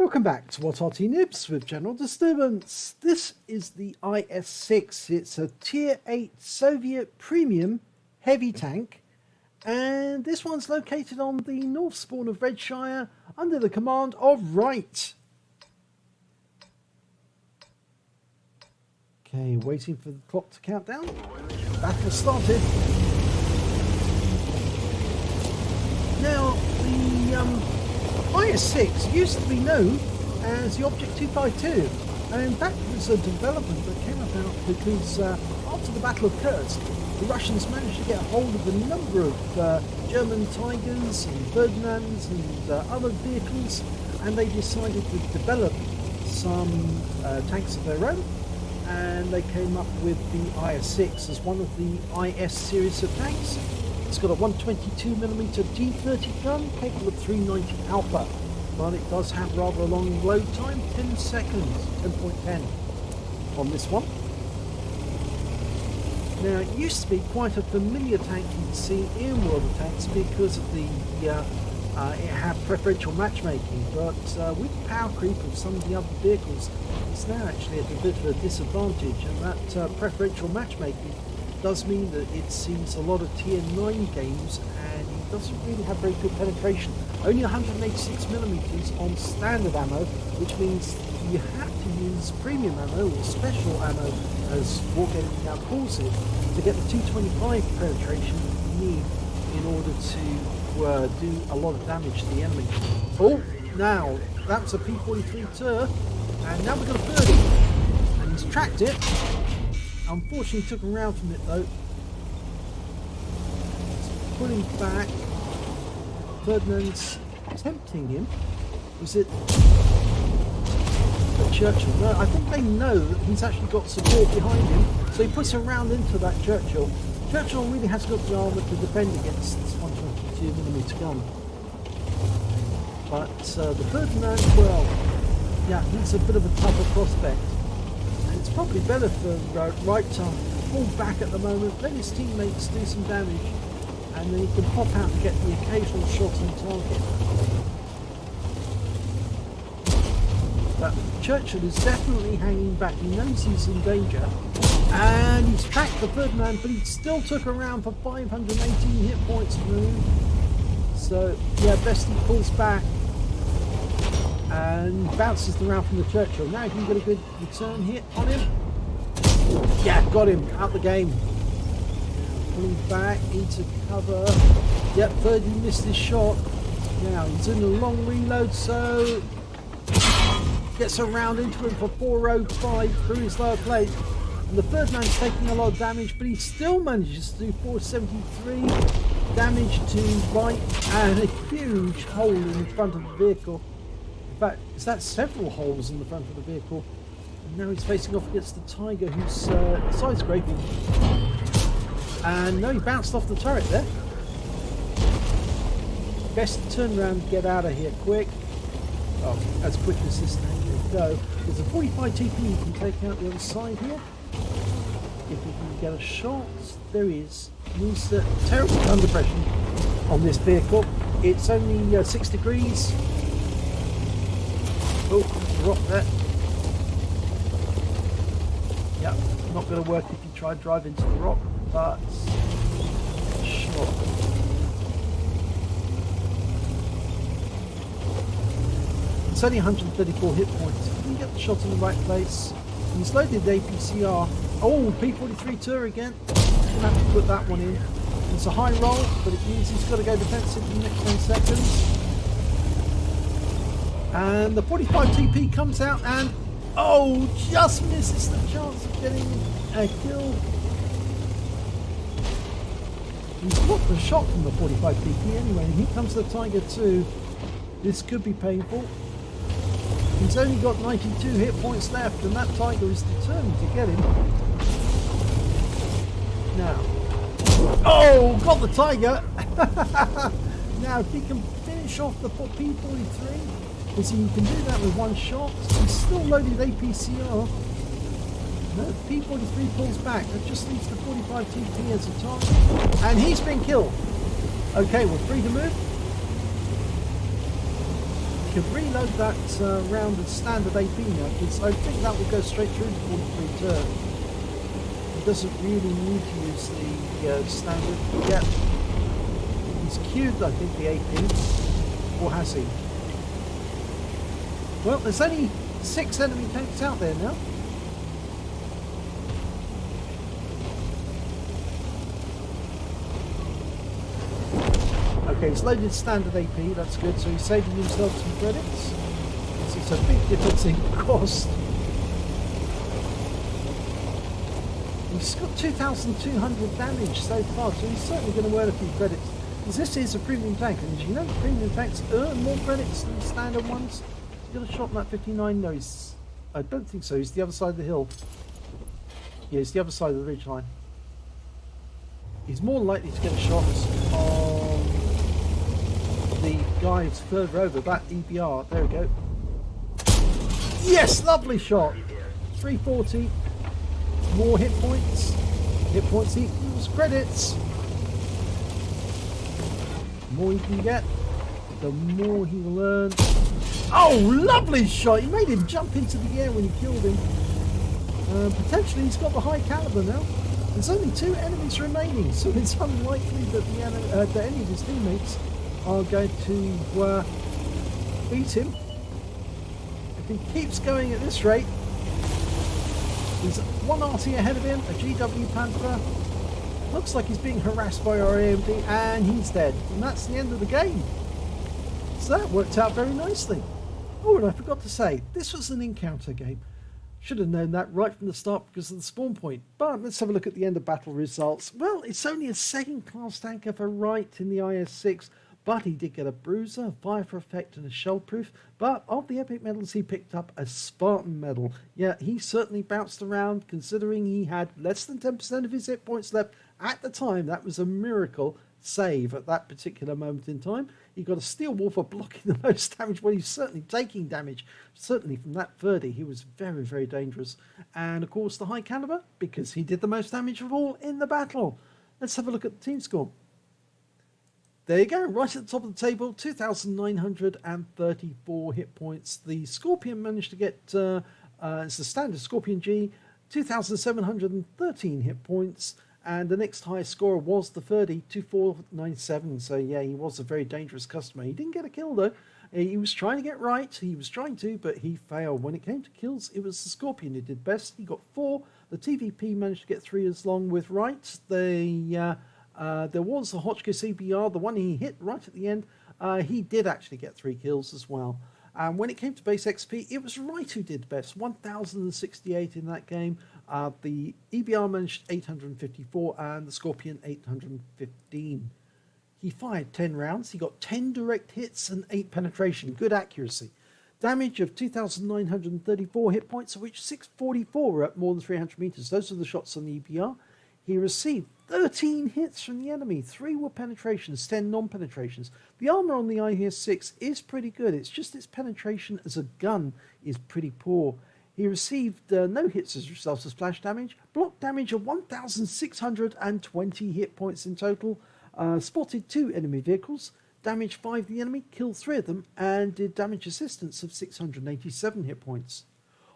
Welcome back to What Arty Noobs with General Disturbance. This is the IS-6. It's a Tier 8 Soviet premium heavy tank, and this one's located on the north spawn of Redshire under the command of reight. Okay, waiting for the clock to count down. Battle started. Now, the IS-6 used to be known as the Object 252, and in fact it was a development that came about because after the Battle of Kursk, the Russians managed to get a hold of a number of German Tigers and Ferdinands and other vehicles, and they decided to develop some tanks of their own, and they came up with the IS-6 as one of the IS series of tanks. It's got a 122mm G30 gun capable of 390 alpha, but it does have rather a long load time, 10 seconds, 10.10 on this one. Now, it used to be quite a familiar tank you'd see in World of Tanks because of the it had preferential matchmaking, but with the power creep of some of the other vehicles, it's now actually at a bit of a disadvantage, and that preferential matchmaking does mean that it sees a lot of tier 9 games, and it doesn't really have very good penetration. Only 186mm on standard ammo, which means you have to use premium ammo or special ammo, as Wargaming now calls it, to get the 225 penetration you need in order to do a lot of damage to the enemy. Oh, now that's a P-43 Tur, and now we've got a 30, and he's tracked it. Unfortunately, took him around from it though. Pulling back. Ferdinand's tempting him. Was it Churchill? No, I think they know that he's actually got support behind him, so he puts him round into that Churchill. Churchill really has got the armour to defend against this 122mm gun. But the Ferdinand, well, yeah, he's a bit of a tougher prospect. It's probably better for reight to fall back at the moment, let his teammates do some damage, and then he can pop out and get the occasional shot on target. But Churchill is definitely hanging back. He knows he's in danger, and he's tracked the Ferdinand, but he still took around for 518 hit points from him. So yeah, best he pulls back and bounces the round from the Churchill. Now he can get a good return hit on him. Yeah, got him out the game. Pulling back into cover. Yep, 30 missed his shot. Now he's in a long reload, so gets around into him for 405 through his lower plate. And the Ferdinand's taking a lot of damage, but he still manages to do 473 damage to reight and a huge hole in the front of the vehicle. In fact, is that several holes in the front of the vehicle? And now he's facing off against the Tiger, who's side scraping. And no, he bounced off the turret there. Best to turn around and get out of here quick. Oh, as quick as this thing can go. There's a 45 TP you can take out the other side here. If we can get a shot, there he is. He's terrible under pressure on this vehicle. It's only 6 degrees. Oh, rock there. Yep, not going to work if you try and drive into the rock, but sure. It's only 134 hit points. If you can get the shot in the right place. He's loaded the APCR. Oh, P-43 Tur again. Gonna have to put that one in. It's a high roll, but it means he's got to go defensive in the next 10 seconds. And the 45 TP comes out and, oh, just misses the chance of getting a kill. He's blocked the shot from the 45 TP anyway, and here comes the Tiger 2. This could be painful. He's only got 92 hit points left, and that Tiger is determined to get him. Now, oh, got the Tiger. Now, if he can finish off the P-43, because he can do that with one shot. He's still loaded APCR. No, P-43 pulls back. That just leaves the 45 TP as a target. And he's been killed. Okay, we're free to move. can reload that round of standard AP now, because I think that will go straight through to 43 turn. He doesn't really need to use the standard. Yeah, he's queued, I think, the AP, or has he? Well, there's only 6 enemy tanks out there now. Okay, he's loaded standard AP, that's good, so he's saving himself some credits. It's a big difference in cost. He's got 2,200 damage so far, so he's certainly going to earn a few credits. Because this is a premium tank, and as you know, premium tanks earn more credits than standard ones. He's got a shot on that 59? No, I don't think so. He's the other side of the hill. Yeah, he's the other side of the ridge line. He's more likely to get a shot on the guy who's further over, that EBR. There we go. Yes, lovely shot. 340. More hit points. Hit points equals credits. The more you can get, the more he will earn. Oh, lovely shot. He made him jump into the air when he killed him. Potentially he's got the high caliber now. There's only 2 enemies remaining, so it's unlikely that that any of his teammates are going to beat him. If he keeps going at this rate, there's one Arty ahead of him, a GW Panther. Looks like he's being harassed by our AMD, and he's dead. And that's the end of the game. So that worked out very nicely. Oh, and I forgot to say, this was an encounter game. Should have known that right from the start because of the spawn point. But let's have a look at the end of battle results. Well, it's only a second class tanker for reight in the IS-6, but he did get a bruiser, fire for effect, and a shell proof. But of the epic medals, he picked up a Spartan medal. Yeah, he certainly bounced around considering he had less than 10% of his hit points left at the time. That was a miracle save at that particular moment in time. He got a steel wall for blocking the most damage. Well, he's certainly taking damage. Certainly from that 30, he was very, very dangerous. And of course, the high caliber, because he did the most damage of all in the battle. Let's have a look at the team score. There you go, right at the top of the table, 2,934 hit points. The Scorpion managed to get, it's the standard Scorpion G, 2,713 hit points. And the next highest scorer was the 30, 2497. So yeah, he was a very dangerous customer. He didn't get a kill though. He was trying to get right. He was trying to, but he failed. When it came to kills, it was the Scorpion who did best. He got 4. The TVP managed to get 3 as long with reight. There was a Hotchkiss EBR, the one he hit right at the end. He did actually get 3 kills as well. And when it came to base XP, it was reight who did best, 1,068 in that game. The EBR managed 854 and the Scorpion 815. He fired 10 rounds. He got 10 direct hits and 8 penetration. Good accuracy. Damage of 2,934 hit points, of which 644 were at more than 300 meters. Those are the shots on the EBR. He received 13 hits from the enemy. 3 were penetrations, 10 non-penetrations. The armor on the IS-6 is pretty good. It's just its penetration as a gun is pretty poor. He received no hits as a result of splash damage. Block damage of 1,620 hit points in total. Spotted 2 enemy vehicles. Damaged 5 the enemy, killed 3 of them, and did damage assistance of 687 hit points.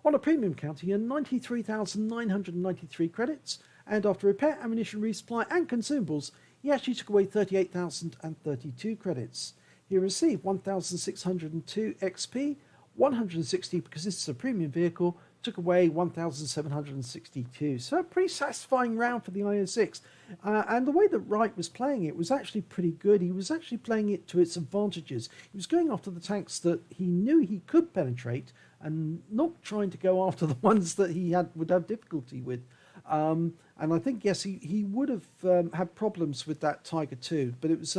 On a premium count, he had 93,993 credits. And after repair, ammunition resupply and consumables, he actually took away 38,032 credits. He received 1,602 XP, 160 because this is a premium vehicle, took away 1,762. So a pretty satisfying round for the IS-6. And the way that reight was playing it was actually pretty good. He was actually playing it to its advantages. He was going after the tanks that he knew he could penetrate and not trying to go after the ones that he would have difficulty with. And I think, yes, he would have had problems with that Tiger too, but it was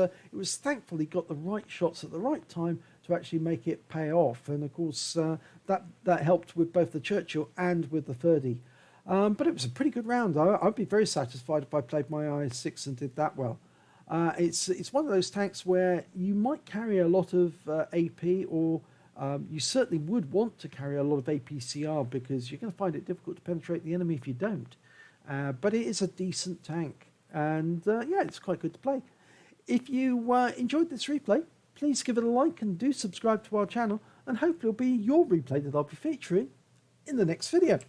thankfully got the right shots at the right time to actually make it pay off. And of course, that helped with both the Churchill and with the 30. But it was a pretty good round. I'd be very satisfied if I played my IS-6 and did that well. It's one of those tanks where you might carry a lot of AP, or you certainly would want to carry a lot of APCR because you're going to find it difficult to penetrate the enemy if you don't. But it is a decent tank, and yeah, it's quite good to play. If you enjoyed this replay, please give it a like and do subscribe to our channel, and hopefully it'll be your replay that I'll be featuring in the next video.